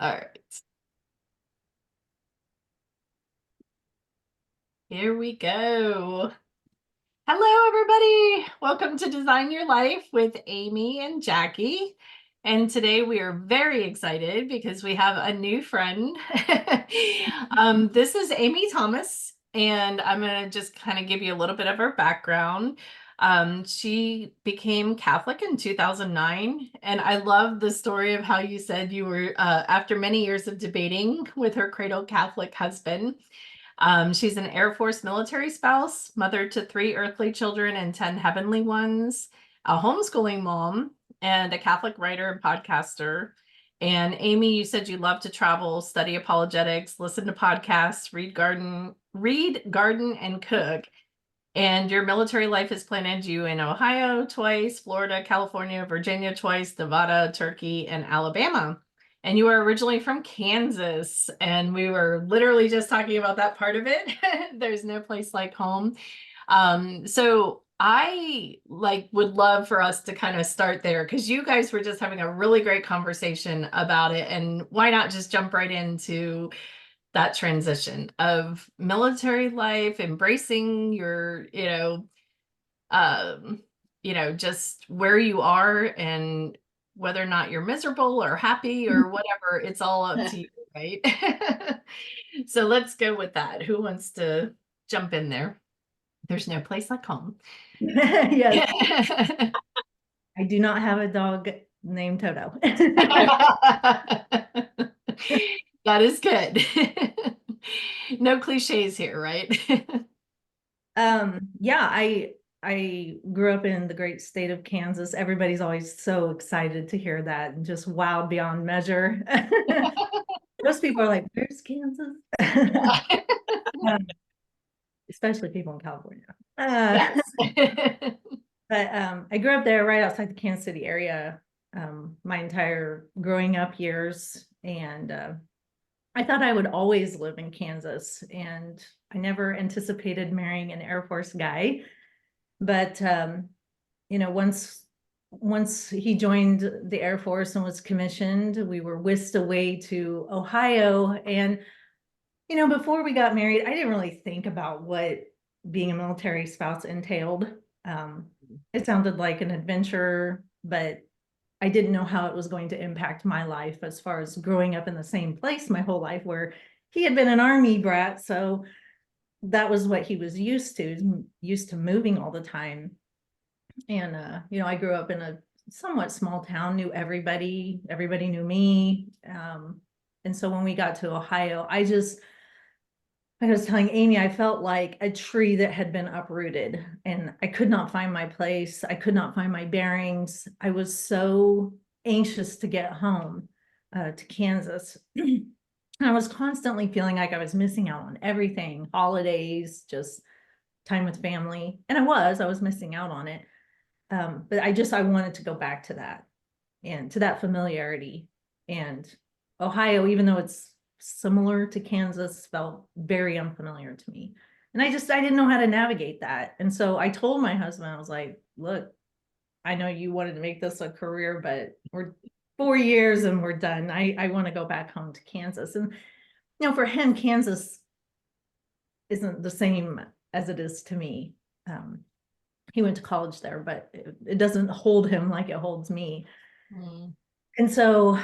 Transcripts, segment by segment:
All right. Here we go. Hello, everybody. Welcome to Design Your Life with Amy and Jackie. And today we are very excited because we have a new friend. This is Amy Thomas, and I'm going to just kind of give you a little bit of her background. She became Catholic in 2009, and I love the story of how you said you were, after many years of debating with her cradle Catholic husband. She's an Air Force military spouse, mother to 3 earthly children and 10 heavenly ones, a homeschooling mom, and a Catholic writer and podcaster. And Amy, you said you love to travel, study apologetics, listen to podcasts, read, garden, and cook. And your military life has planted you in Ohio twice, Florida, California, Virginia twice, Nevada, Turkey, and Alabama. And you are originally from Kansas. And we were literally just talking about that part of it. There's no place like home. So I would love for us to kind of start there because you guys were just having a really great conversation about it. And why not just jump right into that transition of military life, embracing your, just where you are and whether or not you're miserable or happy or whatever, it's all up to you, right? So let's go with that. Who wants to jump in there? There's no place like home. Yes, I do not have a dog named Toto. That is good. No cliches here, right? Yeah, I grew up in the great state of Kansas. Everybody's always so excited to hear that and just wowed beyond measure. Most people are like, "Where's Kansas?" Um, especially people in California. Yes. But I grew up there right outside the Kansas City area my entire growing up years, and I thought I would always live in Kansas, and I never anticipated marrying an Air Force guy. But once he joined the Air Force and was commissioned, we were whisked away to Ohio. And before we got married, I didn't really think about what being a military spouse entailed. It sounded like an adventure, but I didn't know how it was going to impact my life as far as growing up in the same place my whole life, where he had been an Army brat. So that was what he was used to moving all the time. And, I grew up in a somewhat small town, knew everybody knew me. And so when we got to Ohio, I was telling Amy, I felt like a tree that had been uprooted, and I could not find my place. I could not find my bearings. I was so anxious to get home to Kansas. I was constantly feeling like I was missing out on everything, holidays, just time with family. And I was missing out on it. But I wanted to go back to that and to that familiarity. And Ohio, even though it's similar to Kansas, felt very unfamiliar to me. And I didn't know how to navigate that. And so I told my husband, I was like, look, I know you wanted to make this a career, but we're 4 years and we're done. I want to go back home to Kansas. And, for him, Kansas isn't the same as it is to me. He went to college there, but it doesn't hold him like it holds me. Mm. And so,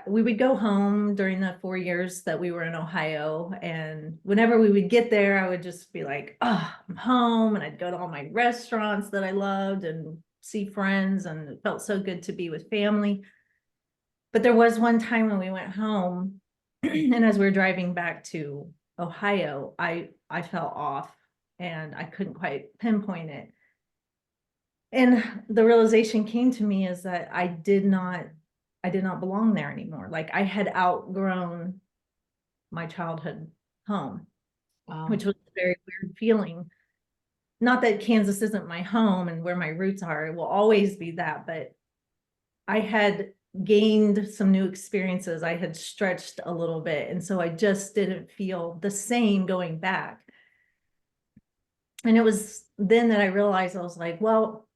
we would go home during the 4 years that we were in Ohio. And whenever we would get there, I would just be like, oh, I'm home. And I'd go to all my restaurants that I loved and see friends. And it felt so good to be with family. But there was one time when we went home, and as we were driving back to Ohio, I fell off and I couldn't quite pinpoint it. And the realization came to me is that I did not belong there anymore. Like, I had outgrown my childhood home. Wow. Which was a very weird feeling. Not that Kansas isn't my home and where my roots are, it will always be that, but I had gained some new experiences. I had stretched a little bit. And so I just didn't feel the same going back. And it was then that I realized, I was like, well,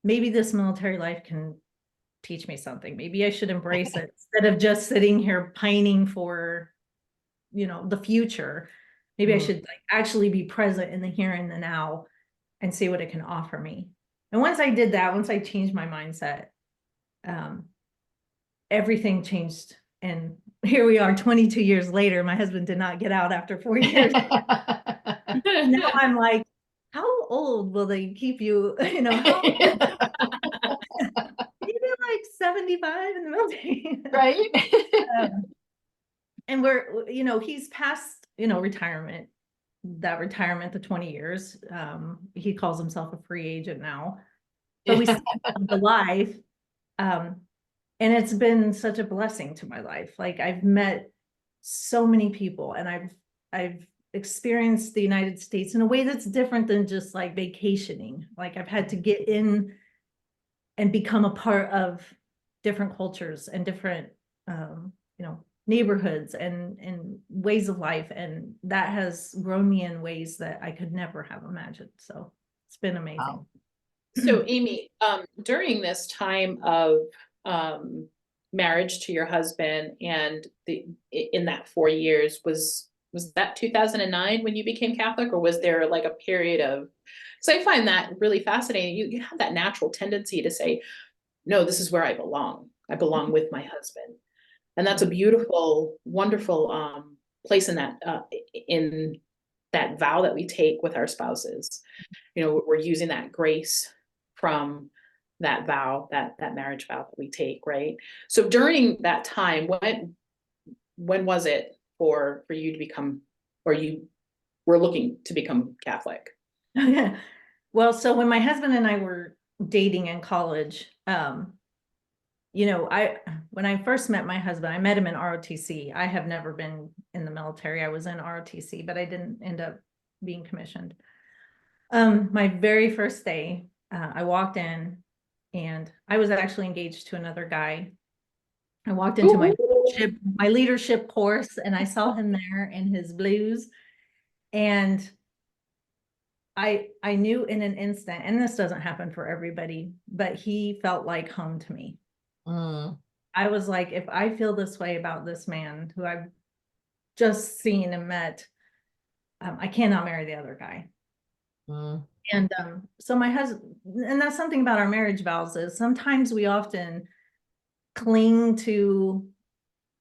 maybe this military life can teach me something. Maybe I should embrace it instead of just sitting here pining for, the future. Maybe I should like actually be present in the here and the now and see what it can offer me. And once I did that, once I changed my mindset, everything changed. And here we are 22 years later. My husband did not get out after 4 years. Now I'm like, how old will they keep you? How maybe like 75 in the military. Right. And we're, he's past, retirement, that retirement, the 20 years. He calls himself a free agent now, but we still have the life. And it's been such a blessing to my life. Like I've met so many people, and I've experienced the United States in a way that's different than just like vacationing. Like I've had to get in and become a part of different cultures and different, neighborhoods and ways of life. And that has grown me in ways that I could never have imagined. So it's been amazing. Wow. So Amy, during this time of marriage to your husband and in that 4 years, was that 2009 when you became Catholic, or was there like a period of, so I find that really fascinating. You have that natural tendency to say, no, this is where I belong. I belong with my husband. And that's a beautiful, wonderful place in that vow that we take with our spouses. We're using that grace from that vow, that marriage vow that we take, right? So during that time, when was it for you to become, or you were looking to become Catholic? Well, so when my husband and I were dating in college, when I first met my husband, I met him in ROTC. I have never been in the military. I was in ROTC, but I didn't end up being commissioned. My very first day, I walked in, and I was actually engaged to another guy. I walked into my leadership course, and I saw him there in his blues, and I knew in an instant, and this doesn't happen for everybody, but he felt like home to me. I was like, if I feel this way about this man who I've just seen and met, I cannot marry the other guy. And so my husband, and that's something about our marriage vows, is sometimes we often cling to,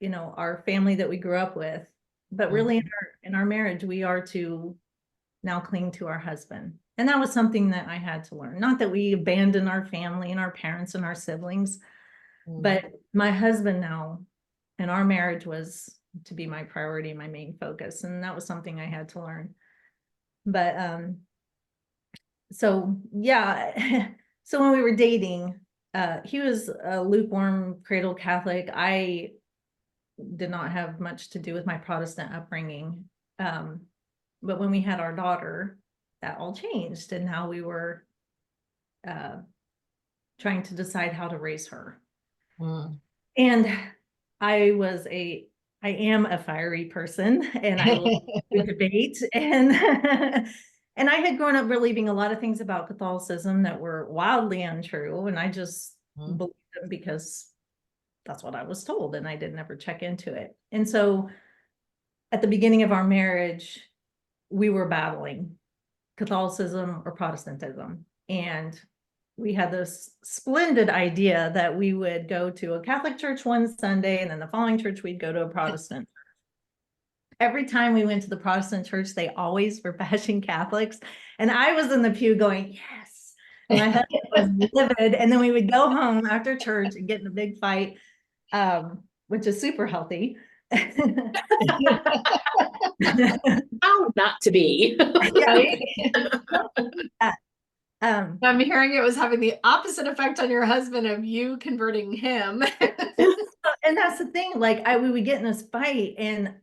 our family that we grew up with, but really in our marriage, we are to now cling to our husband. And that was something that I had to learn. Not that we abandon our family and our parents and our siblings, but my husband now, and our marriage was to be my priority, my main focus. And that was something I had to learn. But so yeah, so when we were dating, he was a lukewarm cradle Catholic. I did not have much to do with my Protestant upbringing. But when we had our daughter, that all changed. And now we were trying to decide how to raise her. And I am a fiery person, and I love to debate. And and I had grown up believing a lot of things about Catholicism that were wildly untrue. And I just believed them because that's what I was told, and I didn't ever check into it. And so at the beginning of our marriage, we were battling Catholicism or Protestantism. And we had this splendid idea that we would go to a Catholic church one Sunday, and then the following church, we'd go to a Protestant. Every time we went to the Protestant church, they always were bashing Catholics. And I was in the pew going, yes. And my husband was livid. And then we would go home after church and get in a big fight, which is super healthy. How not to be. Right? I'm hearing it was having the opposite effect on your husband of you converting him. And that's the thing, like we would get in this fight, and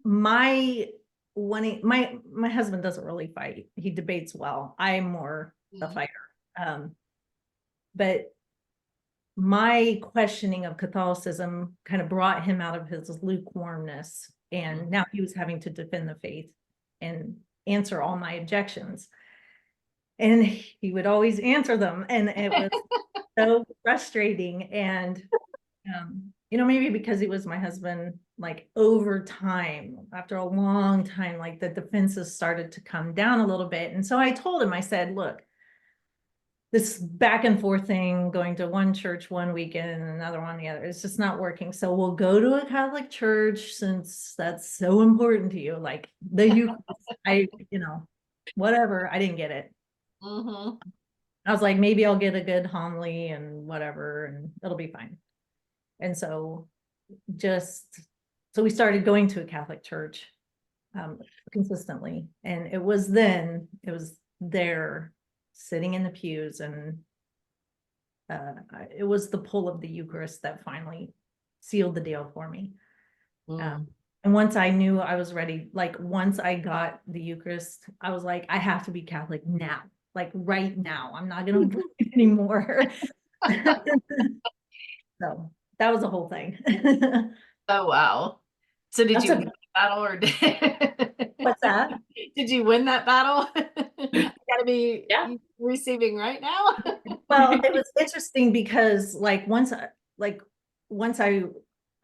my husband doesn't really fight. He debates well. I'm more the fighter. But my questioning of Catholicism kind of brought him out of his lukewarmness. And now he was having to defend the faith and answer all my objections. and he would always answer them. And it was so frustrating. And, maybe because he was my husband, like over time, after a long time, like the defenses started to come down a little bit. And so I told him, I said, look, this back and forth thing, going to one church one weekend and another one the other, it's just not working. So we'll go to a Catholic church since that's so important to you. Like the Eucharist, whatever. I didn't get it. Mm-hmm. I was like, maybe I'll get a good homily and whatever, and it'll be fine. And so so we started going to a Catholic church consistently. And it was there sitting in the pews, and it was the pull of the Eucharist that finally sealed the deal for me. And once I knew I was ready, like once I got the Eucharist, I was like, I have to be Catholic now, like right now. I'm not going to wait anymore. So that was the whole thing. Oh, wow. So did That's you a win the battle or What's that? did you win that battle? You gotta be Yeah. receiving right now. Well, it was interesting because once I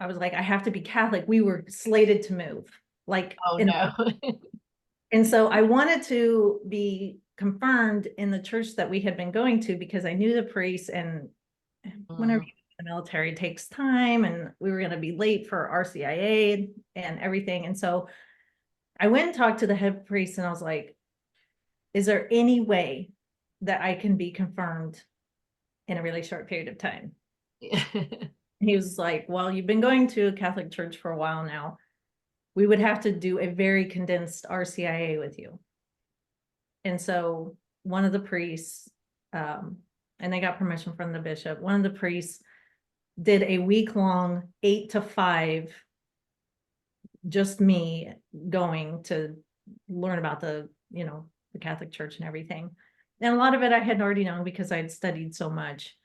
was like, I have to be Catholic, we were slated to move. Like, Oh no. and so I wanted to be confirmed in the church that we had been going to because I knew the priest, and whenever you're in the military, it takes time, and we were going to be late for RCIA and everything. And so I went and talked to the head priest, and I was like, is there any way that I can be confirmed in a really short period of time? He was like, well, you've been going to a Catholic church for a while now. We would have to do a very condensed RCIA with you. And so one of the priests, and they got permission from the bishop, one of the priests did a week-long 8 to 5, just me going to learn about the Catholic Church and everything. And a lot of it I had already known because I'd studied so much.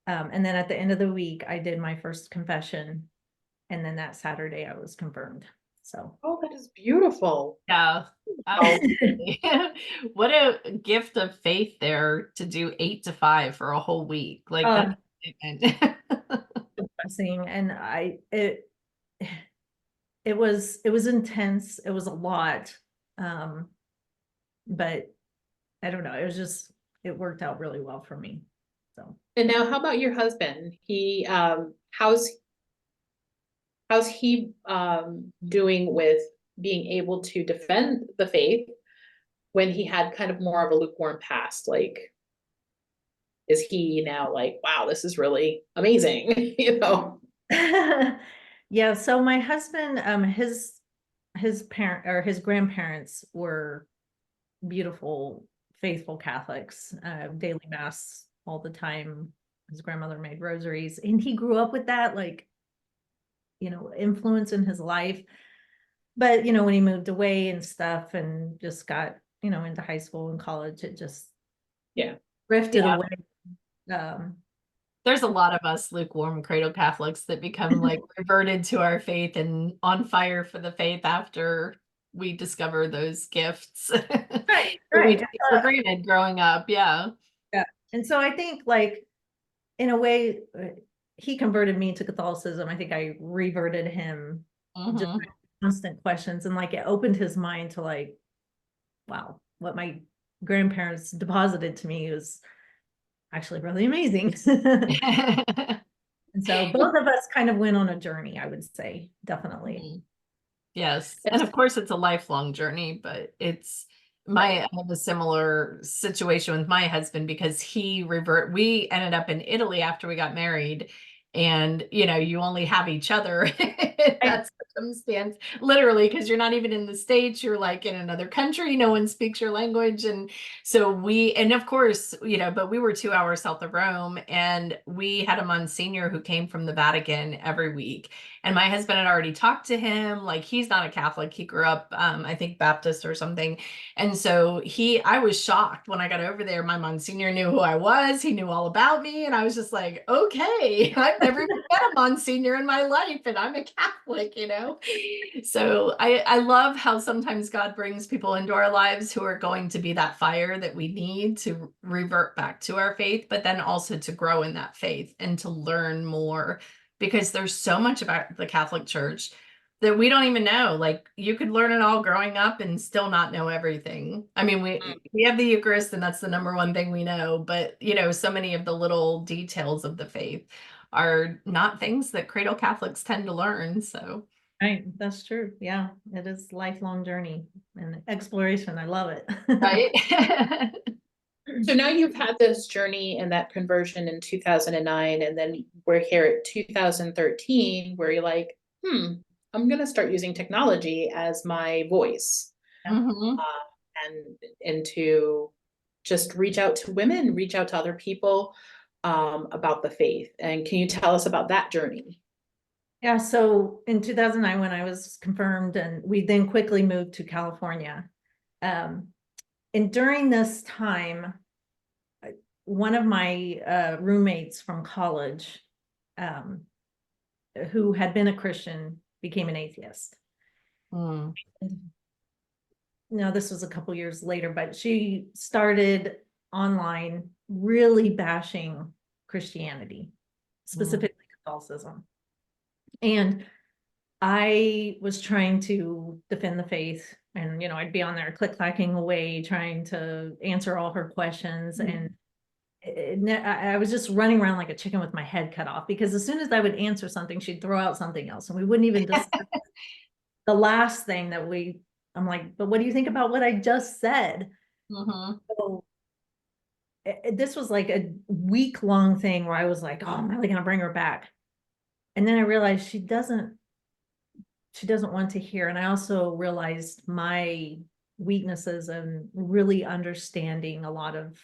And then at the end of the week, I did my first confession. And then that Saturday I was confirmed. So. Oh, that is beautiful. Yeah. Absolutely. What a gift of faith there to do 8 to 5 for a whole week. Like that's depressing. And it was intense. It was a lot. But I don't know. It worked out really well for me. So. And now how about your husband? How's he doing with being able to defend the faith when he had kind of more of a lukewarm past? Like, is he now like, wow, this is really amazing, Yeah, so my husband, his parent or his grandparents were beautiful, faithful Catholics, daily mass all the time. His grandmother made rosaries, and he grew up with that, like, influence in his life. But, when he moved away and stuff and just got, into high school and college, it just drifted away. There's a lot of us lukewarm cradle Catholics that become like reverted to our faith and on fire for the faith after we discover those gifts. Right. We take for granted growing up. Yeah. Yeah. And so I think, like, in a way, he converted me to Catholicism. I think I reverted him. Just constant questions, and like it opened his mind to like, wow, what my grandparents deposited to me was actually really amazing. And so both of us kind of went on a journey, I would say, definitely. Yes. And of course it's a lifelong journey, but I have a similar situation with my husband because we ended up in Italy after we got married, and you only have each other in that circumstance, literally, because you're not even in the States, you're like in another country, no one speaks your language. And so and of course, but we were 2 hours south of Rome, and we had a Monsignor who came from the Vatican every week. And my husband had already talked to him. Like, he's not a Catholic. He grew up, I think, Baptist or something. And so I was shocked when I got over there. My Monsignor knew who I was. He knew all about me. And I was just like, okay, I'm I've never even met a Monsignor in my life, and I'm a Catholic, you know? So I love how sometimes God brings people into our lives who are going to be that fire that we need to revert back to our faith, but then also to grow in that faith and to learn more, because there's so much about the Catholic Church that we don't even know. Like, you could learn it all growing up and still not know everything. I mean, we have the Eucharist, and that's the number one thing we know, but you know, so many of the little details of the faith are not things that cradle Catholics tend to learn. So Right, that's true. Yeah, it is lifelong journey and exploration. I love it. right. So now you've had this journey and that conversion in 2009, and then we're here at 2013, where you're like, I'm gonna start using technology as my voice, Mhm. and to just reach out to women, reach out to other people about the faith. And can you tell us about that journey? Yeah, so in 2009, when I was confirmed, and we then quickly moved to California. And during this time, one of my roommates from college, um, who had been a Christian, became an atheist. Mm. No, this was a couple years later, but she started online really bashing Christianity, specifically Catholicism. And I was trying to defend the faith, and I'd be on there click-clacking away trying to answer all her questions. And I was just running around like a chicken with my head cut off, because as soon as I would answer something, she'd throw out something else, and we wouldn't even discuss the last thing that I'm like, but what do you think about what I just said? Mhm. So this was like a week-long thing where I was like, oh, I'm really gonna bring her back. And then I realized she doesn't want to hear. And I also realized my weaknesses and really understanding a lot of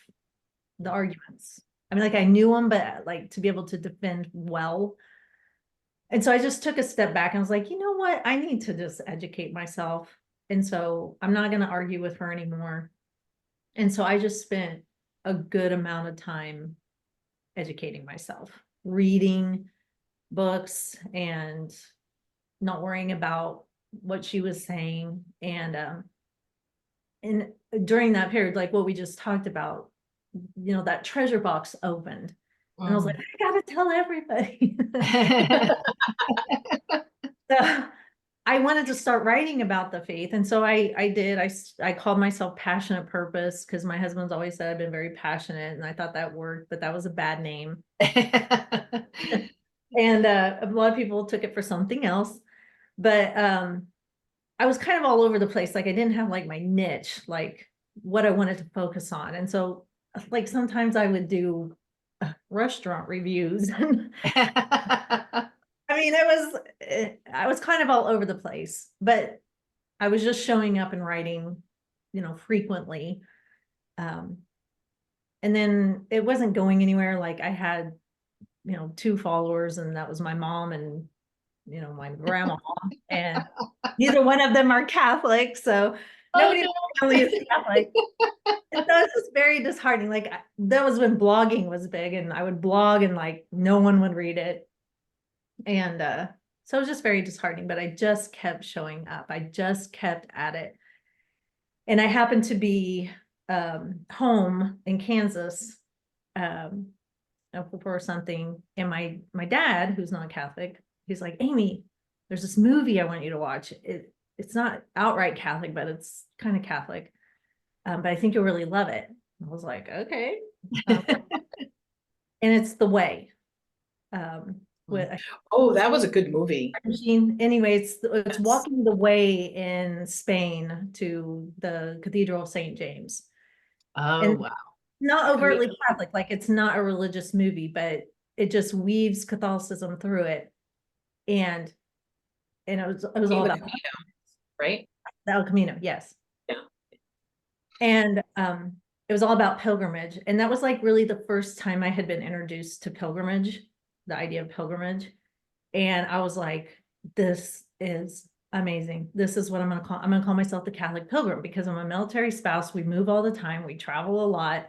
the arguments. I mean, like, I knew them, but like to be able to defend well. And so I just took a step back and was like, you know what? I need to just educate myself. And so I'm not going to argue with her anymore. And so I just spent a good amount of time educating myself, reading books and not worrying about what she was saying. And during that period, like what we just talked about, that treasure box opened. And I was like, I gotta tell everybody. So I wanted to start writing about the faith. And so I did. I called myself Passionate Purpose, because my husband's always said I've been very passionate, and I thought that worked, but that was a bad name. And a lot of people took it for something else. But I was kind of all over the place. Like, I didn't have like my niche, like what I wanted to focus on. And so like sometimes I would do restaurant reviews. I mean, I was kind of all over the place, but I was just showing up and writing, frequently. And then it wasn't going anywhere. Like, I had, 2 followers, and that was my mom and, my grandma, and neither one of them are Catholic. So Oh, nobody in no. my family is Catholic. And so it's just very disheartening. Like, that was when blogging was big, and I would blog and like no one would read it. And so it was just very disheartening, but I just kept showing up. I just kept at it. And I happened to be home in Kansas um, for something. And my dad, who's not Catholic, he's like, Amy, there's this movie I want you to watch. It's not outright Catholic, but it's kind of Catholic. But I think you'll really love it. I was like, okay. And it's The Way. With Oh, that was a good movie. Anyway, it's Yes. walking the way in Spain to the Cathedral of St. James. Oh, And wow. not overtly Catholic, like it's not a religious movie, but it just weaves Catholicism through it. And it was all about Right? the El Camino, yes. Yeah. And it was all about pilgrimage. And that was like really the first time I had been introduced to pilgrimage, the idea of pilgrimage. And I was like, this is amazing. This is what I'm going to call myself the Catholic Pilgrim, because I'm a military spouse. We move all the time. We travel a lot.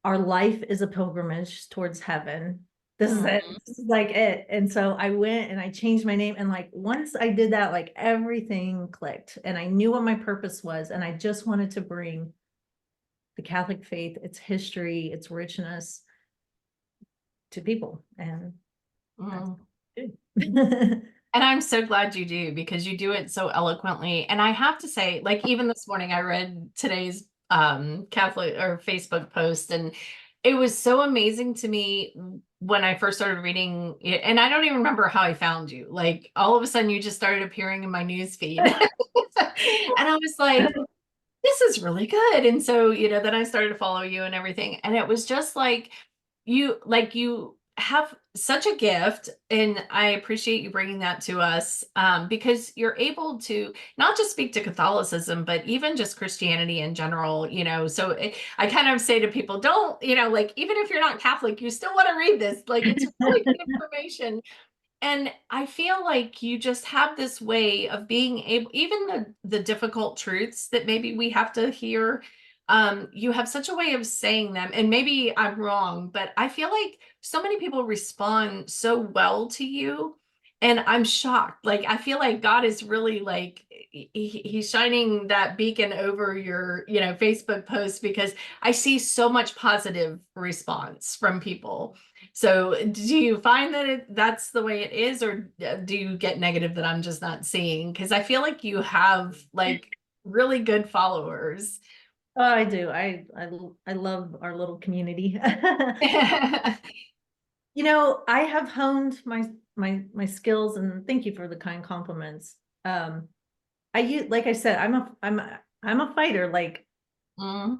Our life is a pilgrimage towards heaven. This is it. Mhm. This is like it. And so I went and I changed my name. And like, once I did that, like everything clicked and I knew what my purpose was. And I just wanted to bring the Catholic faith, its history, its richness to people. And that's Mm. good. And I'm so glad you do, because you do it so eloquently. And I have to say, like, even this morning I read today's Catholic or Facebook post, and it was so amazing to me when I first started reading it. And I don't even remember how I found you. Like, all of a sudden you just started appearing in my news feed. And I was like, this is really good. And so, then I started to follow you and everything. And it was just like you have such a gift. And I appreciate you bringing that to us, because you're able to not just speak to Catholicism, but even just Christianity in general. I kind of say to people, don't, like, even if you're not Catholic, you still want to read this. Like, it's really good information. And I feel like you just have this way of being able, even the difficult truths that maybe we have to hear, you have such a way of saying them. And maybe I'm wrong, but I feel like so many people respond so well to you. And I'm shocked. Like, I feel like God is really like, he's shining that beacon over your, Facebook post, because I see so much positive response from people. So do you find that that's the way it is, or do you get negative that I'm just not seeing? Because I feel like you have like really good followers. Oh, I do. I love our little community. I have honed my skills, and thank you for the kind compliments. Like I said, I'm a fighter. Like, Mm,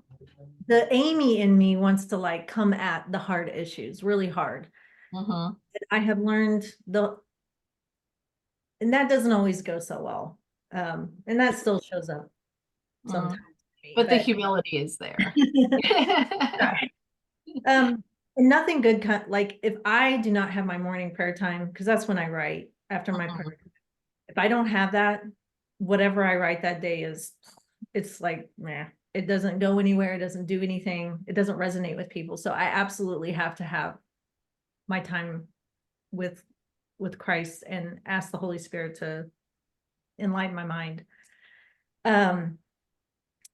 the Amy in me wants to like come at the hard issues really hard. mhm, I have learned and that doesn't always go so well. And that still shows up mm. sometimes for me, But the but humility is there. um, and nothing good like, if I do not have my morning prayer time, because that's when I write after my prayer. Mhm. If I don't have that, whatever I write that day it's like, it doesn't go anywhere. It doesn't do anything. It doesn't resonate with people. So I absolutely have to have my time with Christ and ask the Holy Spirit to enlighten my mind.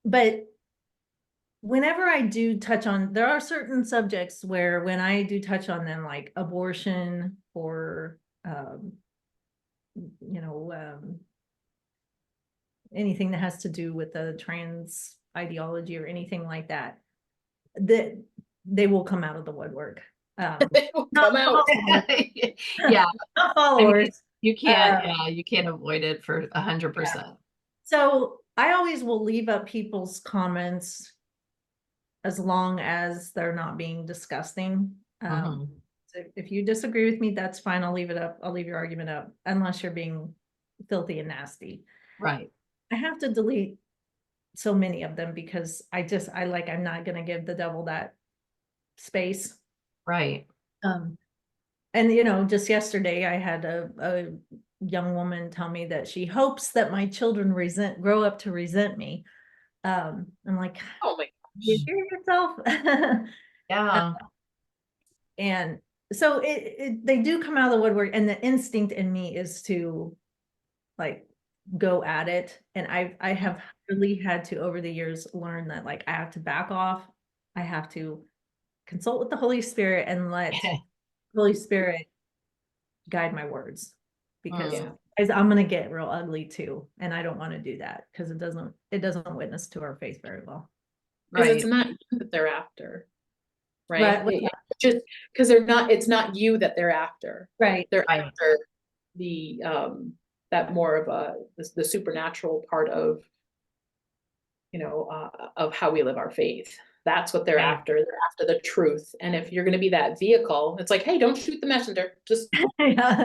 But whenever I do touch on, there are certain subjects where when I do touch on them, like abortion or you know, anything that has to do with the trans ideology or anything like that, that they will come out of the woodwork. They will Not come out. followers, Yeah, not I mean, followers. you can't, Uh, yeah, you can't avoid it for 100%. so I always will leave up people's comments as long as they're not being disgusting. Mhm. So if you disagree with me, that's fine. I'll leave it up. I'll leave your argument up, unless you're being filthy and nasty. Right, I have to delete so many of them because I'm not gonna give the devil that space. right. Um, and just yesterday I had a young woman tell me that she hopes that my children grow up to resent me. I'm like, Oh my you gosh. hear yourself? Yeah. And so they do come out of the woodwork, and the instinct in me is to like go at it. And I have really had to, over the years, learn that like I have to back off. I have to consult with the Holy Spirit and let the Holy Spirit guide my words, because Mm, Yeah. as I'm gonna get real ugly too, and I don't want to do that because it doesn't witness to our faith very well. Because it's right, not you that they're after, right? Right, Just because it's not you that they're after. right. They're right. after the that more of the supernatural part of of how we live our faith. That's what they're Right. after. They're after the truth. And if you're going to be that vehicle, it's like, hey, don't shoot the messenger. Just Yeah,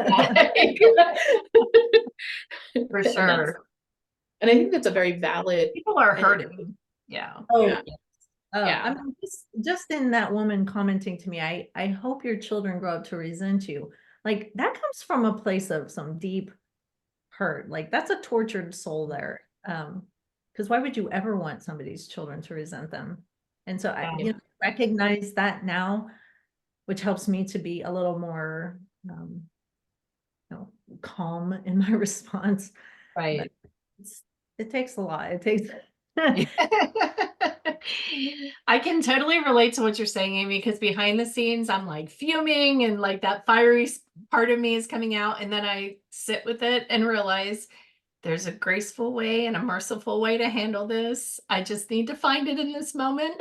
for and that's sure. and I think that's a very valid. People are And hurting. Yeah. Oh, yeah, I yeah. mean, just in that woman commenting to me, I hope your children grow up to resent you. Like, that comes from a place of some deep hurt. Like, that's a tortured soul there. Because why would you ever want somebody's children to resent them? And so I Right. recognize that now. which helps me to be a little more, calm in my response. But Right. it takes a lot. It takes. I can totally relate to what you're saying, Amy, because behind the scenes, I'm like fuming and like that fiery part of me is coming out. And then I sit with it and realize there's a graceful way and a merciful way to handle this. I just need to find it in this moment.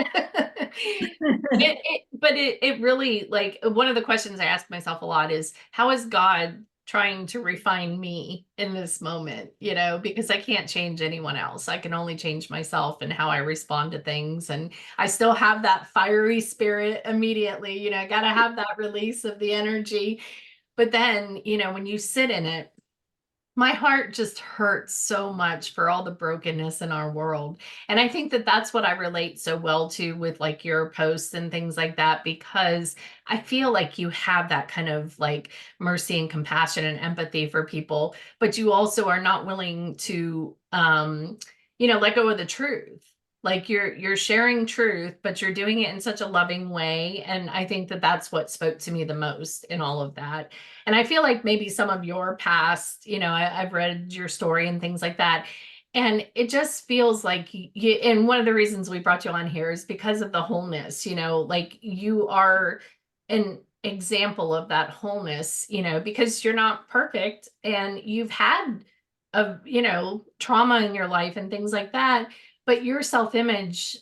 But it really, like, one of the questions I ask myself a lot is, how is God trying to refine me in this moment? Because I can't change anyone else. I can only change myself and how I respond to things. And I still have that fiery spirit immediately, got to have that release of the energy. But then, when you sit in it, my heart just hurts so much for all the brokenness in our world. And I think that that's what I relate so well to with like your posts and things like that, because I feel like you have that kind of like mercy and compassion and empathy for people, but you also are not willing to, let go of the truth. Like you're sharing truth, but you're doing it in such a loving way. And I think that that's what spoke to me the most in all of that. And I feel like maybe some of your past, I've read your story and things like that. And it just feels like and one of the reasons we brought you on here is because of the wholeness, like you are an example of that wholeness, because you're not perfect and you've had trauma in your life and things like that. But your self-image,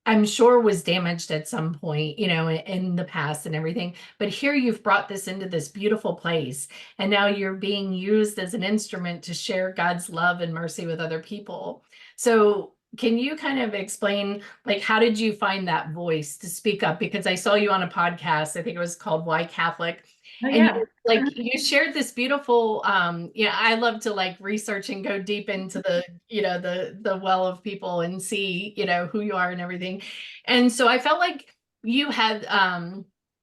I'm sure was damaged at some point, in the past and everything. But here you've brought this into this beautiful place. And now you're being used as an instrument to share God's love and mercy with other people. So can you kind of explain, like, how did you find that voice to speak up? Because I saw you on a podcast, I think it was called Why Catholic. Oh And yeah. you shared this beautiful, I love to like research and go deep into the well of people and see, who you are and everything. And so I felt like you had,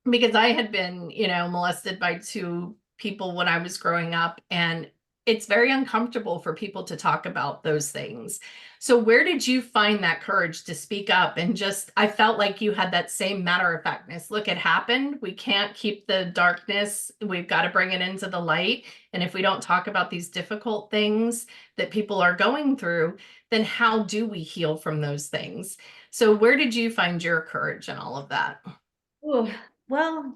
because I had been, molested by two people when I was growing up, and it's very uncomfortable for people to talk about those things. So where did you find that courage to speak up? And just, I felt like you had that same matter of factness. Look, it happened. We can't keep the darkness. We've got to bring it into the light. And if we don't talk about these difficult things that people are going through, then how do we heal from those things? So where did you find your courage in all of that? Ooh, well,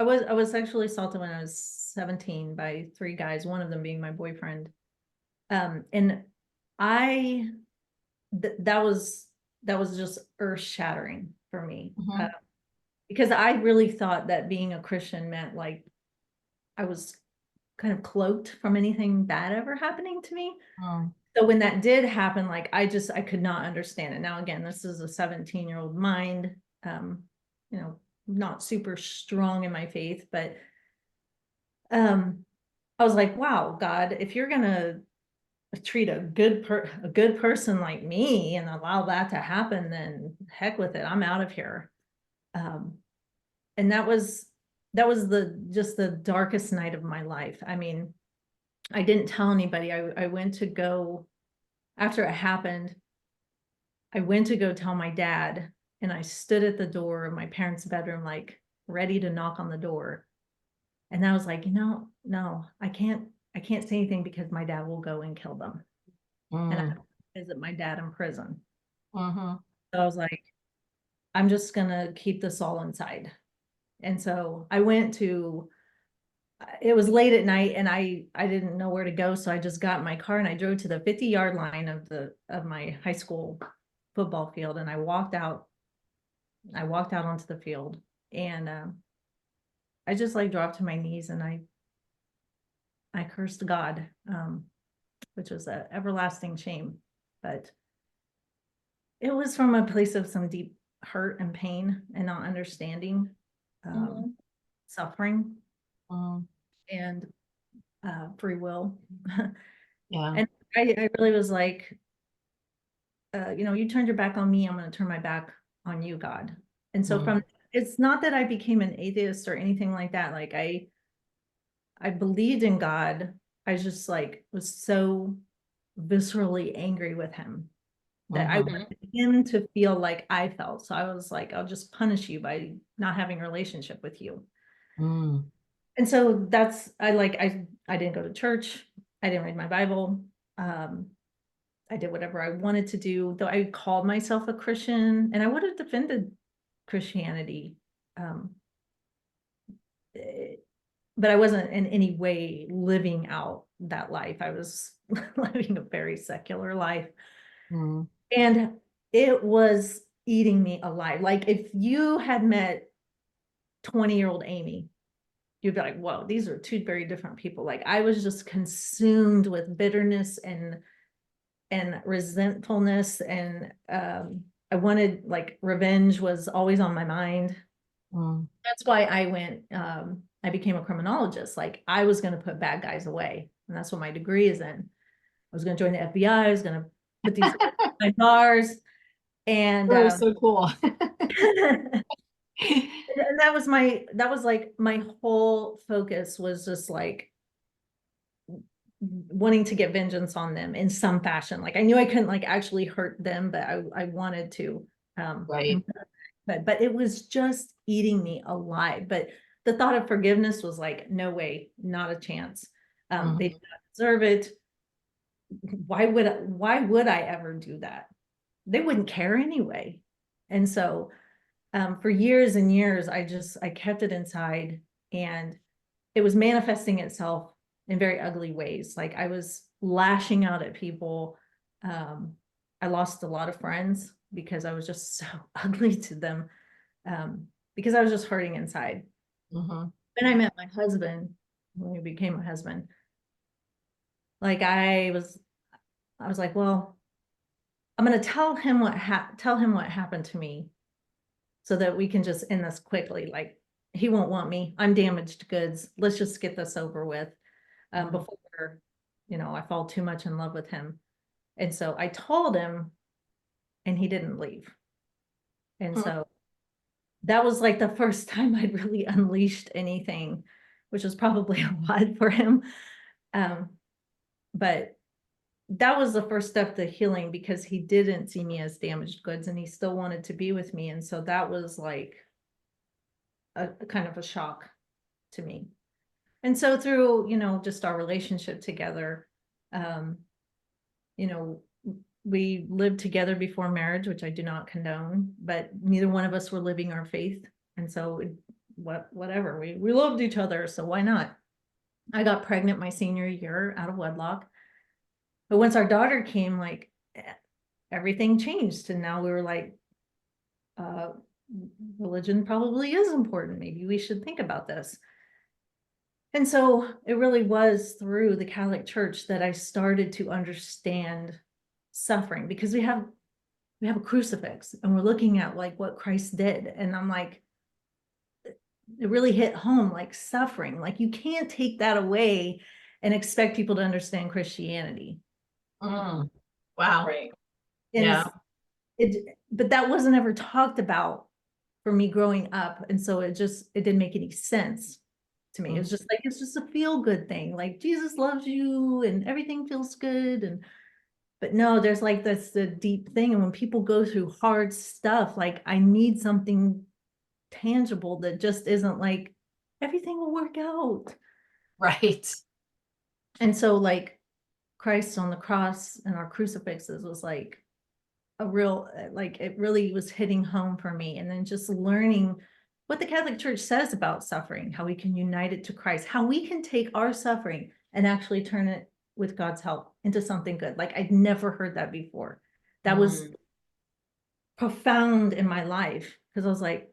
I was sexually assaulted when I was 17 by three guys, one of them being my boyfriend. And I that was just earth shattering for me. Mhm. Because I really thought that being a Christian meant like I was kind of cloaked from anything bad ever happening to me. Mm. So when that did happen, like I could not understand it. Now again, this is a 17-year-old mind, um, not super strong in my faith, but I was like, wow, God, if you're gonna treat a good person like me and allow that to happen, then heck with it. I'm out of here. Um, and that was the darkest night of my life. I mean, I didn't tell anybody. I went to go after it happened. I went to go tell my dad, and I stood at the door of my parents' bedroom, like ready to knock on the door. And I was like, no, I can't say anything because my dad will go and kill them. And I Mm. have to visit my dad in prison. Mhm. So I was like, I'm just gonna keep this all inside. And so I went to, it was late at night and I didn't know where to go. So I just got in my car and I drove to the 50-yard line of my high school football field. And I walked out onto the field, and I just like dropped to my knees and I cursed God, which was an everlasting shame. But it was from a place of some deep hurt and pain and not understanding, Mhm. suffering, Mm. and free will. Yeah. And I really was like, you turned your back on me, I'm going to turn my back on you, God. And so Mm. it's not that I became an atheist or anything like that. Like I believed in God. I just like was so viscerally angry with him that I Mhm. wanted him to feel like I felt. So I was like, I'll just punish you by not having a relationship with you. Mm. And so that's, I didn't go to church. I didn't read my Bible. Um, I did whatever I wanted to do, though I called myself a Christian and I would have defended Christianity. Um, eh, but I wasn't in any way living out that life. I was living a very secular life. Mm. And it was eating me alive. Like if you had met 20-year-old Amy, you'd be like, whoa, these are two very different people. Like I was just consumed with bitterness and resentfulness. And I wanted, like, revenge was always on my mind. Mm. That's why I became a criminologist. Like I was going to put bad guys away. And that's what my degree is in. I was going to join the FBI. I was going to put these behind bars. And Oh, so cool. and that was like my whole focus was just like wanting to get vengeance on them in some fashion. Like I knew I couldn't like actually hurt them, but I wanted to. Right. But it was just eating me alive. But the thought of forgiveness was like, no way, not a chance. They Mhm. did not deserve it. Why would I ever do that? They wouldn't care anyway. And so for years and years, I kept it inside, and it was manifesting itself in very ugly ways. Like I was lashing out at people. I lost a lot of friends because I was just so ugly to them, because I was just hurting inside. Mhm. When I met my husband, when we became my husband, like I was like, well, I'm going to tell him what happened to me so that we can just end this quickly. Like he won't want me. I'm damaged goods. Let's just get this over with before, I fall too much in love with him. And so I told him, and he didn't leave. And Mm. so that was like the first time I'd really unleashed anything, which was probably a lot for him. Um, but that was the first step to healing, because he didn't see me as damaged goods and he still wanted to be with me. And so that was like a kind of a shock to me. And so through, just our relationship together, um, you know, we lived together before marriage, which I do not condone, but neither one of us were living our faith. And so whatever, we loved each other. So why not? I got pregnant my senior year out of wedlock. But once our daughter came, like everything changed. And now we were like, uh, religion probably is important. Maybe we should think about this. And so it really was through the Catholic Church that I started to understand suffering, because we have a crucifix and we're looking at like what Christ did. And I'm like, it really hit home, like suffering. Like you can't take that away and expect people to understand Christianity. Mm. Wow. Right. And Yeah. but that wasn't ever talked about for me growing up. And so it didn't make any sense to me. It was just like, it's just a feel good thing. Like Jesus loves you and everything feels good. But no, there's like the deep thing. And when people go through hard stuff, like I need something tangible that just isn't like everything will work out. Right. And so like Christ on the cross and our crucifixes was like a real, like it really was hitting home for me. And then just learning what the Catholic Church says about suffering, how we can unite it to Christ, how we can take our suffering and actually turn it, with God's help, into something good. Like I'd never heard that before. That was profound in my life, because I was like,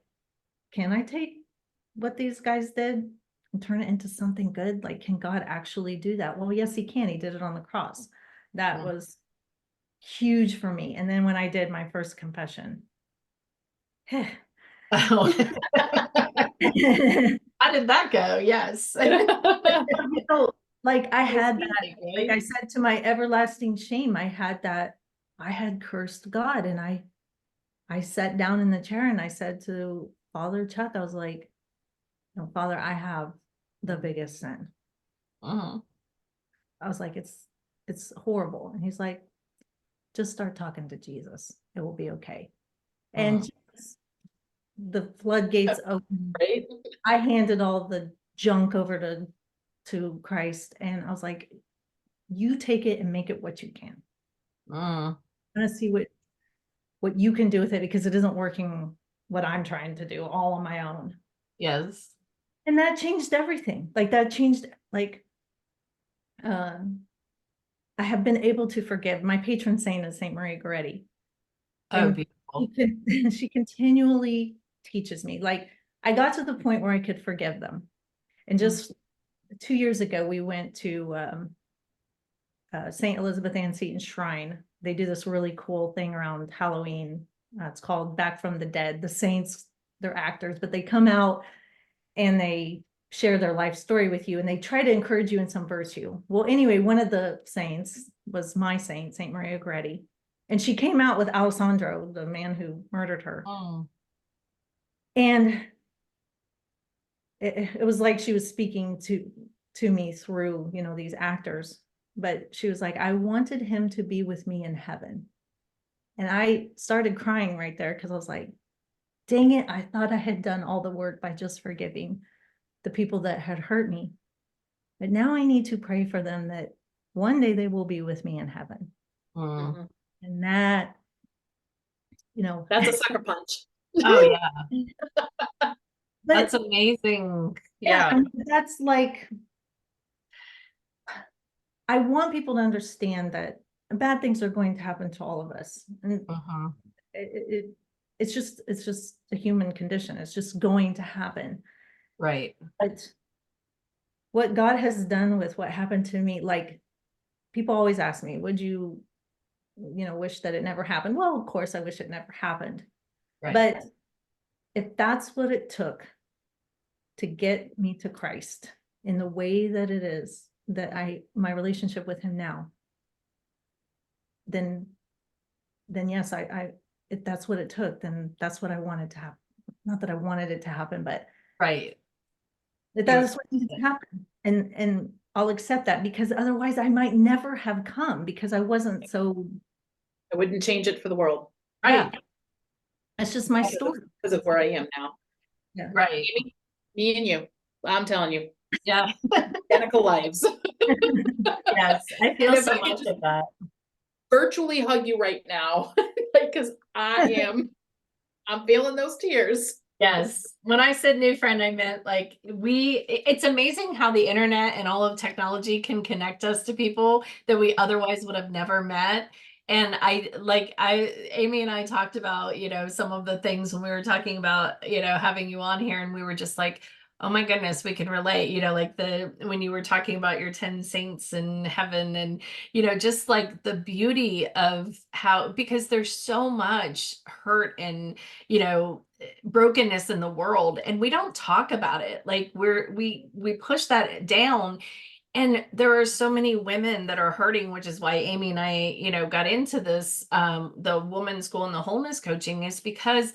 can I take what these guys did and turn it into something good? Like, can God actually do that? Well, yes, he can. He did it on the cross. That was huge for me. And then when I did my first confession, Oh. How did that go? Yes. like I had that, Amazing, like I right? said, to my everlasting shame, I had cursed God. And I sat down in the chair and I said to Father Chuck, I was like, no, Father, I have the biggest sin. Mhm. I was like, it's horrible. And he's like, just start talking to Jesus. It will be okay. And just the floodgates open. Right? I handed all the junk over to Christ, and I was like, you take it and make it what you can. Mm. I'm gonna see what you can do with it, because it isn't working what I'm trying to do all on my own. Yes. And that changed everything. Like that changed, like, I have been able to forgive. My patron saint is Saint Maria Goretti. Oh, And beautiful. she continually teaches me. Like, I got to the point where I could forgive them. And just 2 years ago, we went to St. Elizabeth Ann Seton Shrine. They do this really cool thing around Halloween. It's called Back from the Dead. The saints, they're actors, but they come out and they share their life story with you, and they try to encourage you in some virtue. Well, anyway, one of the saints was my saint, Saint Maria Goretti, and she came out with Alessandro, the man who murdered her. And it was like she was speaking to me through, these actors. But she was like, I wanted him to be with me in heaven. And I started crying right there, because I was like, dang it, I thought I had done all the work by just forgiving the people that had hurt me. But now I need to pray for them that one day they will be with me in heaven. Mhm. And that, That's a sucker punch. Oh, yeah. but That's amazing. yeah, Yeah. I mean, that's like, I want people to understand that bad things are going to happen to all of us. And Mhm. it's just a human condition. It's just going to happen. Right. But what God has done with what happened to me, like, people always ask me, would you, wish that it never happened? Well, of course, I wish it never happened. Right. But if that's what it took to get me to Christ in the way that it is, that my relationship with him now, then yes, if that's what it took, then that's what I wanted to happen. Not that I wanted it to happen, but Right. that's what needed to happen. And I'll accept that, because otherwise I might never have come, because I wasn't so, I wouldn't change it for the world. yeah, Right. it's just my story. Because of where I am now. Yeah. Right. Me and you. I'm telling you, Yeah. identical lives. Yes. I feel And if so I could much just of that. virtually hug you right now, because I'm feeling those tears. Yes. When I said new friend, I meant like it's amazing how the internet and all of technology can connect us to people that we otherwise would have never met. And Amy and I talked about, some of the things when we were talking about, having you on here, and we were just like, oh my goodness, we can relate, like when you were talking about your 10 saints in heaven, and, just like the beauty of how, because there's so much hurt and, brokenness in the world, and we don't talk about it. Like we push that down, and there are so many women that are hurting, which is why Amy and I, got into this, the women's school and the wholeness coaching, is because,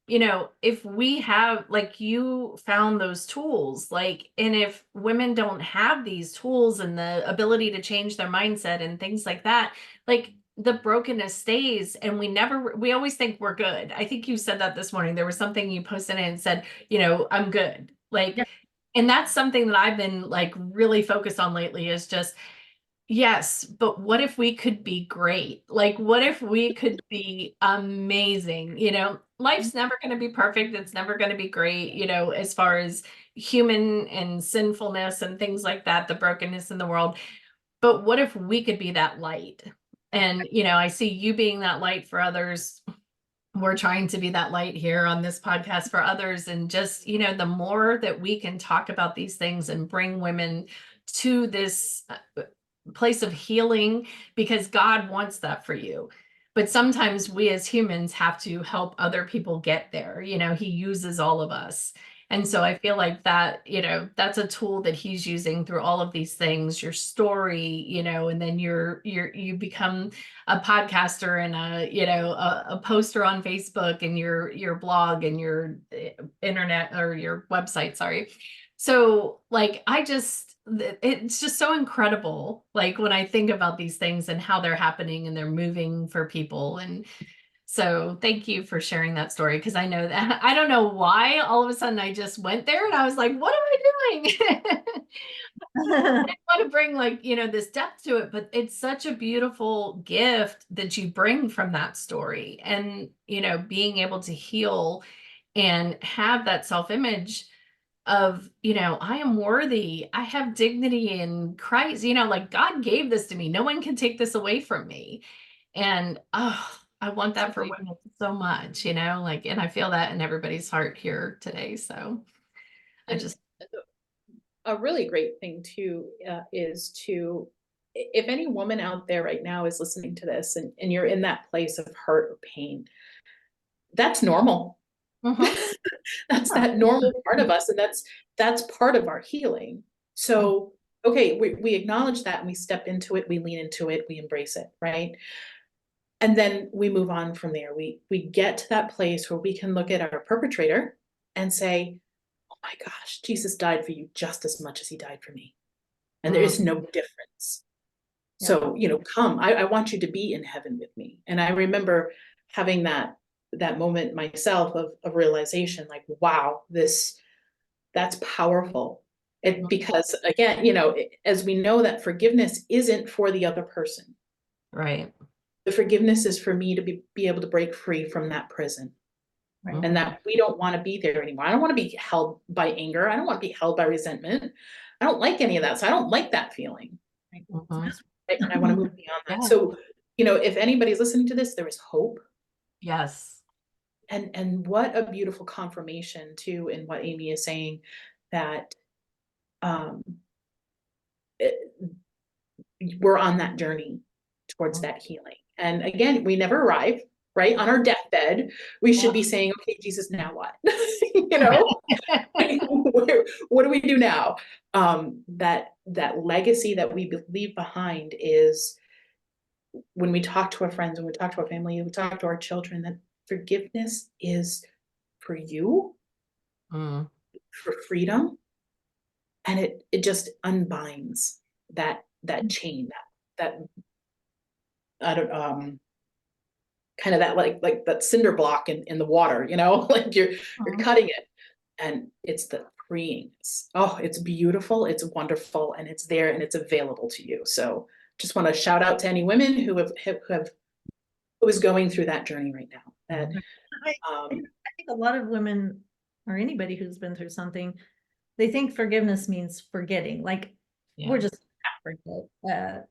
if we have, like, you found those tools, like, and if women don't have these tools and the ability to change their mindset and things like that, like, the brokenness stays, and we always think we're good. I think you said that this morning. There was something you posted and said, I'm good. Like, Yeah. and that's something that I've been like really focused on lately, is just, yes, but what if we could be great? Like, what if we could be amazing? Life's never going to be perfect. It's never going to be great, as far as human and sinfulness and things like that, the brokenness in the world. But what if we could be that light? And, I see you being that light for others. We're trying to be that light here on this podcast for others. And just, the more that we can talk about these things and bring women to this place of healing, because God wants that for you. But sometimes we as humans have to help other people get there. He uses all of us. And so I feel like that, that's a tool that he's using through all of these things, your story, and then you become a podcaster and a poster on Facebook, and your blog and your internet, or your website, sorry. So like, I just, it's just so incredible. Like when I think about these things and how they're happening and they're moving for people. And so thank you for sharing that story. Cause I know that I don't know why all of a sudden I just went there and I was like, what am I doing? I want to bring like, this depth to it, but it's such a beautiful gift that you bring from that story and, being able to heal and have that self-image of, I am worthy. I have dignity in Christ, like God gave this to me. No one can take this away from me. And I want that for women so much, like, and I feel that in everybody's heart here today. So I And just, a really great thing too, is to, if any woman out there right now is listening to this and you're in that place of hurt or pain, that's normal. Mhm. That's that normal part of us, and that's part of our healing. So, okay, we acknowledge that and we step into it, we lean into it, we embrace it, right? And then we move on from there. We get to that place where we can look at our perpetrator and say, "Oh my gosh, Jesus died for you just as much as he died for me, and there Mm. is no difference. Yeah. So, come. I want you to be in heaven with me." And I remember having that moment myself of realization, like, wow, that's powerful. It, because again, as we know that forgiveness isn't for the other person. Right. The forgiveness is for me to be able to break free from that prison. Right. And that we don't want to be there anymore. I don't want to be held by anger. I don't want to be held by resentment. I don't like any of that. So I don't like that feeling. Mhm. Right? And I want to move beyond that. Yeah. So, if anybody's listening to this, there is hope. Yes. And what a beautiful confirmation too in what Amy is saying, that um it, we're on that journey towards that healing. And again, we never arrive, right? On our deathbed, we should be saying, okay, Jesus, now what? you know, what do we do now? That legacy that we leave behind is, when we talk to our friends, when we talk to our family, we talk to our children, that forgiveness is for you, Mm. for freedom, and it just unbinds that chain, that I don't kind of that, like that cinder block in the water, like you're cutting it, and it's the freeing. It's beautiful, it's wonderful, and it's there and it's available to you. So just want to shout out to any women who is going through that journey right now. That I think a lot of women, or anybody who's been through something, they think forgiveness means forgetting. Like we're just forget.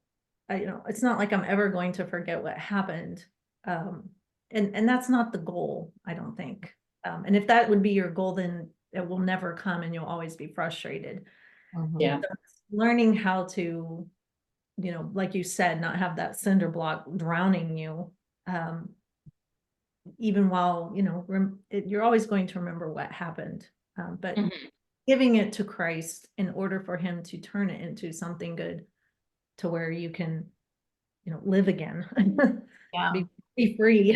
It's not like I'm ever going to forget what happened. And that's not the goal, I don't think. And if that would be your goal, then it will never come and you'll always be frustrated. Yeah. So learning how to, like you said, not have that cinder block drowning you. Even while, you're always going to remember what happened. But giving it to Christ in order for him to turn it into something good, to where you can, live again. Yeah. Be free.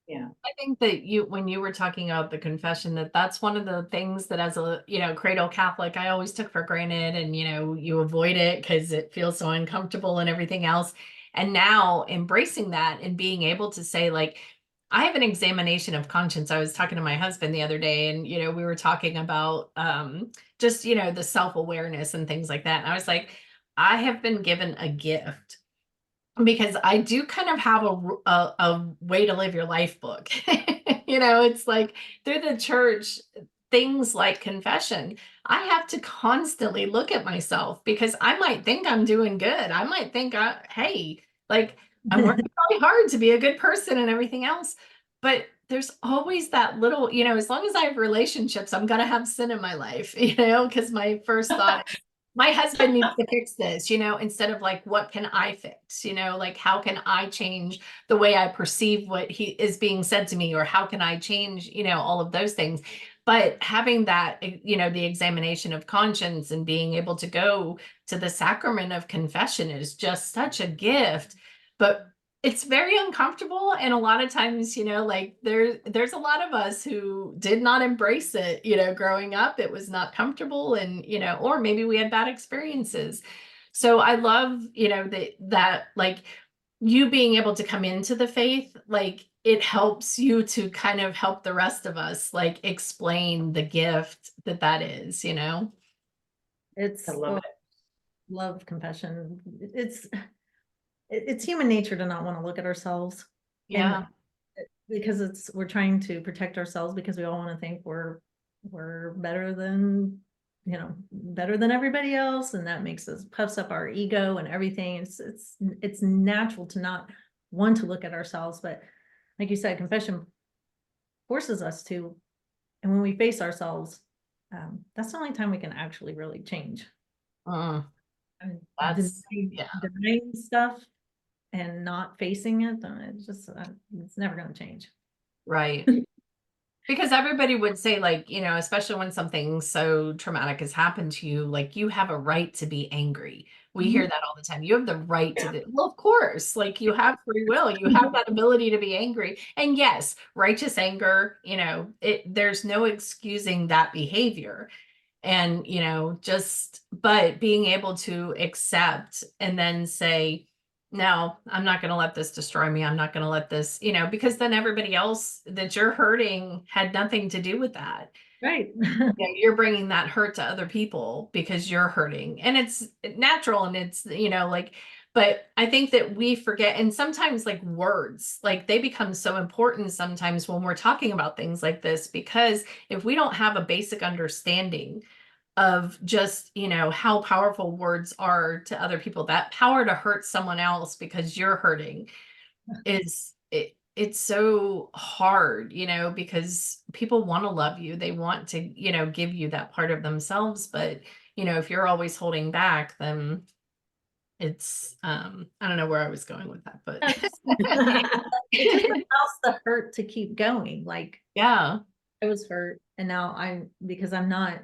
Yeah. I think that when you were talking about the confession, that's one of the things that as a, cradle Catholic, I always took for granted, and, you avoid it because it feels so uncomfortable and everything else. And now embracing that and being able to say, like, I have an examination of conscience. I was talking to my husband the other day, and, we were talking about just, the self-awareness and things like that. And I was like, I have been given a gift, because I do kind of have a way to live your life book. It's like through the church, things like confession, I have to constantly look at myself, because I might think I'm doing good. I might think, hey, like I'm working really hard to be a good person and everything else. But there's always that little, as long as I have relationships, I'm going to have sin in my life, because my first thought, my husband needs to fix this, instead of like, what can I fix? Like, how can I change the way I perceive what he is being said to me, or how can I change, all of those things. But having that, the examination of conscience and being able to go to the sacrament of confession is just such a gift. But it's very uncomfortable, and a lot of times, like there's a lot of us who did not embrace it, growing up. It was not comfortable, and or maybe we had bad experiences. So I love, that like you being able to come into the faith, like it helps you to kind of help the rest of us like explain the gift that is. It's I love it. love confession. It's human nature to not want to look at ourselves. Yeah. And because we're trying to protect ourselves, because we all want to think we're better than, better than everybody else. And that makes us, puffs up our ego and everything. It's natural to not want to look at ourselves. But like you said, confession forces us to, and when we face ourselves, that's the only time we can actually really change. Mm, And that's, yeah. denying stuff and not facing it, it's never going to change. Right. Because everybody would say, like, especially when something so traumatic has happened to you, like, you have a right to be angry. We hear that all the time. You have the right to do, well, of course, like you have free will, you have that ability to be angry. And yes, righteous anger, there's no excusing that behavior. And, but being able to accept and then say, no, I'm not going to let this destroy me. I'm not going to let this, because then everybody else that you're hurting had nothing to do with that. Right. You're bringing that hurt to other people because you're hurting, and it's natural, and it's, like, but I think that we forget, and sometimes like words, like they become so important sometimes when we're talking about things like this, because if we don't have a basic understanding of just, how powerful words are to other people, that power to hurt someone else because you're hurting it's so hard, because people want to love you. They want to, give you that part of themselves. But, if you're always holding back, then it's, I don't know where I was going with that, but It just allows the hurt to keep going. Like, yeah, I was hurt, and now because I'm not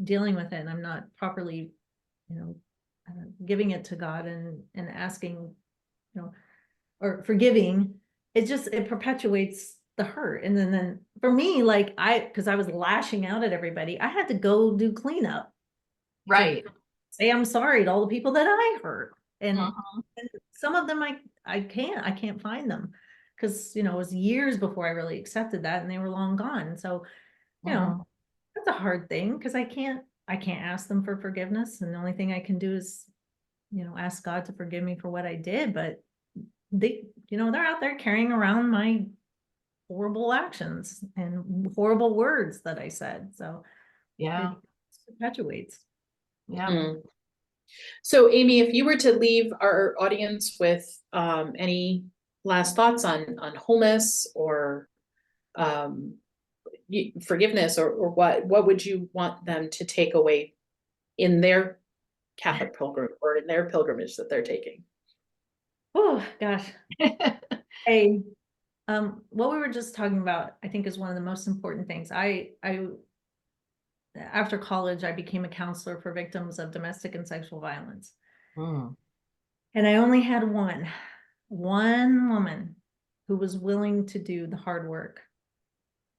dealing with it, and I'm not properly, giving it to God and asking, or forgiving, it perpetuates the hurt. And then for me, like because I was lashing out at everybody, I had to go do cleanup to right. say I'm sorry to all the people that I hurt. And, Mhm, and some of them I can't find them, because it was years before I really accepted that, and they were long gone. So, mhm. that's a hard thing, because I can't ask them for forgiveness, and the only thing I can do is, ask God to forgive me for what I did. But they're out there carrying around my horrible actions and horrible words that I said. So it Yeah, perpetuates. yeah. Mm. So Amy, if you were to leave our audience with any last thoughts on wholeness or um, forgiveness, or what would you want them to take away in their Catholic pilgrim or in their pilgrimage that they're taking? Oh gosh. Hey, what we were just talking about, I think, is one of the most important things. I after college, I became a counselor for victims of domestic and sexual violence. Mm, And I only had one woman who was willing to do the hard work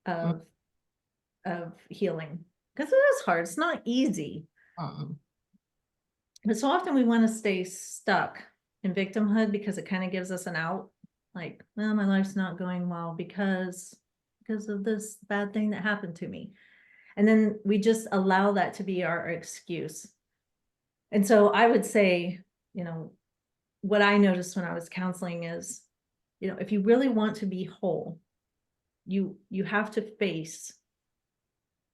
mm, of healing, because it is hard. It's not easy. mm. But so often we want to stay stuck in victimhood, because it kind of gives us an out. Like, well, my life's not going well because of this bad thing that happened to me. And then we just allow that to be our excuse. And so I would say, what I noticed when I was counseling is, if you really want to be whole, you have to face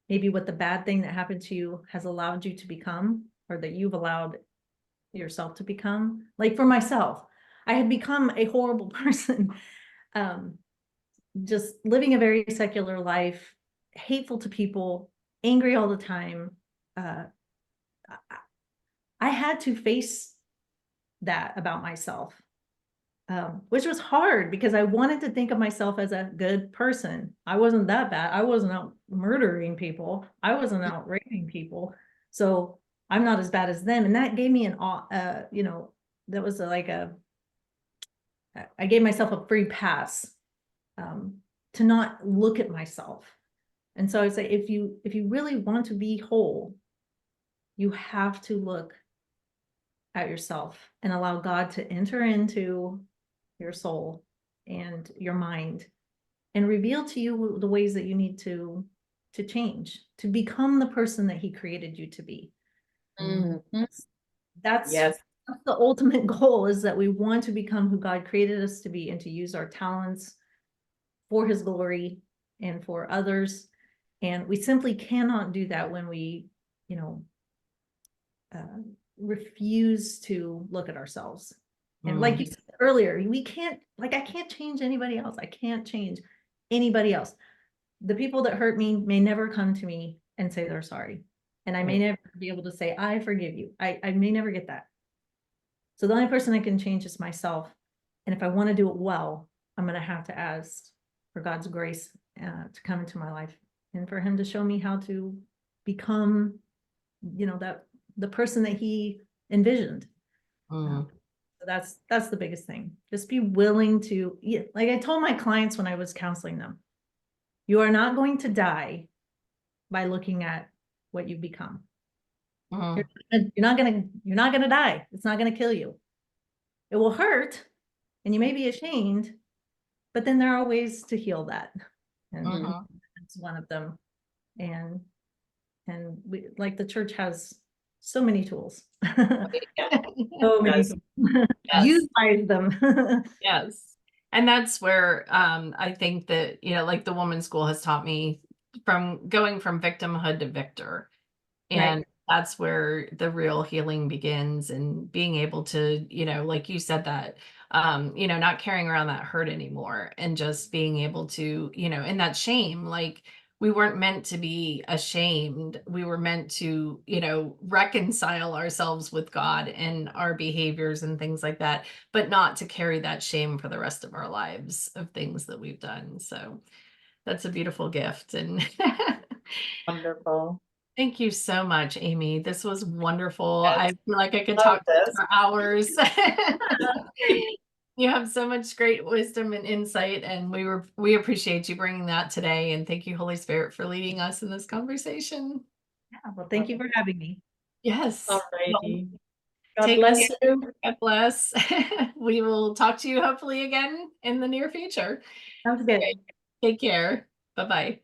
maybe what the bad thing that happened to you has allowed you to become, or that you've allowed yourself to become. Like for myself, I had become a horrible person, just living a very secular life, hateful to people, angry all the time. I had to face that about myself, which was hard, because I wanted to think of myself as a good person. I wasn't that bad. I wasn't out murdering people. I wasn't out raping people. So I'm not as bad as them. And that gave me that was like I gave myself a free pass to not look at myself. And so I would say, if you really want to be whole, you have to look at yourself and allow God to enter into your soul and your mind and reveal to you the ways that you need to change, to become the person that he created you to be. Mhm. That's Yes. the ultimate goal, is that we want to become who God created us to be and to use our talents for his glory and for others. And we simply cannot do that when we, you know, refuse to look at ourselves. And like you said earlier, we can't, like, I can't change anybody else. I can't change anybody else. The people that hurt me may never come to me and say they're sorry. And I may never be able to say, I forgive you. I may never get that. So the only person I can change is myself. And if I want to do it well, I'm going to have to ask for God's grace to come into my life and for him to show me how to become, you know, that the person that he envisioned. So that's the biggest thing. Just be willing to, like I told my clients when I was counseling them, you are not going to die by looking at what you've become. You're not gonna die. It's not gonna kill you. It will hurt and you may be ashamed, but then there are ways to heal that. And it's one of them. And we, like, the church has so many tools. So many Yes. tools. Utilize them. Yes. And that's where I think that, you know, like the woman's school has taught me, from going from victimhood to victor. And that's where the real healing begins, and being able to, you know, like you said, that, you know, not carrying around that hurt anymore, and just being able to, you know, and that shame, like, we weren't meant to be ashamed. We were meant to, you know, reconcile ourselves with God and our behaviors and things like that, but not to carry that shame for the rest of our lives of things that we've done. So that's a beautiful gift. And Wonderful. thank you so much, Amy. This was wonderful. Yes. I feel like I could Love talk to you this. for hours. You have so much great wisdom and insight, and we appreciate you bringing that today. And thank you, Holy Spirit, for leading us in this conversation. Yeah, well, thank you for having me. Yes. All Well, righty. God take bless care. you. God bless. We will talk to you hopefully again in the near future. Sounds good. Okay. Take care. Bye-bye.